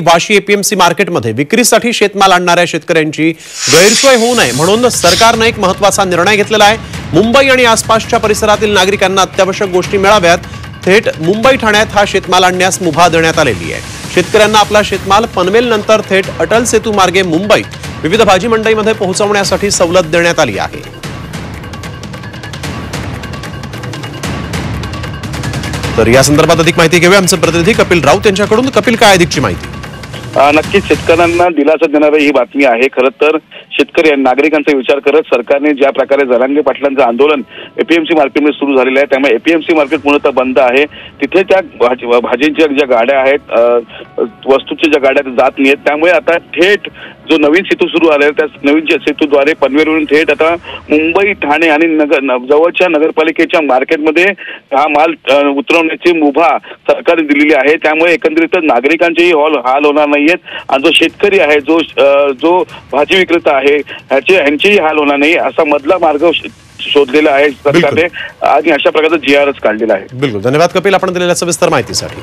Vashi APMC मार्केटमध्ये विक्रीसाठी शेतमाल आणणाऱ्या शेतकऱ्यांची गैरसोय होऊ नये म्हणून सरकारने एक महत्त्वाचा निर्णय घेतलेला आहे। मुंबई आणि आसपासच्या परिसरातील नागरिकांना अत्यावश्यक गोष्टी मिळाव्यात, थेट मुंबई ठाण्यात हा शेतमाल आणण्यास मुभा देण्यात आलेली आहे। शेतकऱ्यांना आपला शेतमाल पनवेलनंतर थेट अटल सेतू मार्गे मुंबईत विविध भाजी मंडईमध्ये पोहोचवण्यासाठी सवलत देण्यात आली आहे। तर या संदर्भात अधिक माहिती घेऊया आमचे प्रतिनिधी कपिल राऊत यांच्याकडून। कपिल, काय अधिकची माहिती? नक्कीच शेतकऱ्यांना दिलासा देणारी ही बातमी आहे। खरं तर शेतकरी आणि नागरिकांचा विचार करत सरकारने ज्या प्रकारे जरांगे पाटलांचं आंदोलन एपीएमसी मार्केटमध्ये सुरू झालेलं आहे, त्यामुळे एपीएमसी मार्केट पूर्णतः बंद आहे। तिथे त्या भाजींच्या ज्या गाड्या आहेत, वस्तूच्या ज्या गाड्या जात नाहीत, त्यामुळे आता थेट जो नवीन सेतू सुरू आलेला त्या नवीन सेतूद्वारे पनवेलवरून थेट आता मुंबई, ठाणे आणि जवळच्या नगरपालिकेच्या मार्केटमध्ये हा माल उतरवण्याची मुभा सरकारने दिलेली आहे। त्यामुळे एकंदरीत नागरिकांचेही हाल होणार नाहीयेत आणि जो शेतकरी आहे, जो भाजी विक्रेता आहे, यांचेही हाल होणार नाही असा मधला मार्ग शोधलेला आहे सरकारने आणि अशा प्रकारचा GRS काढलेला आहे। बिलकुल, धन्यवाद कपिल आपण दिलेल्या सविस्तर माहितीसाठी।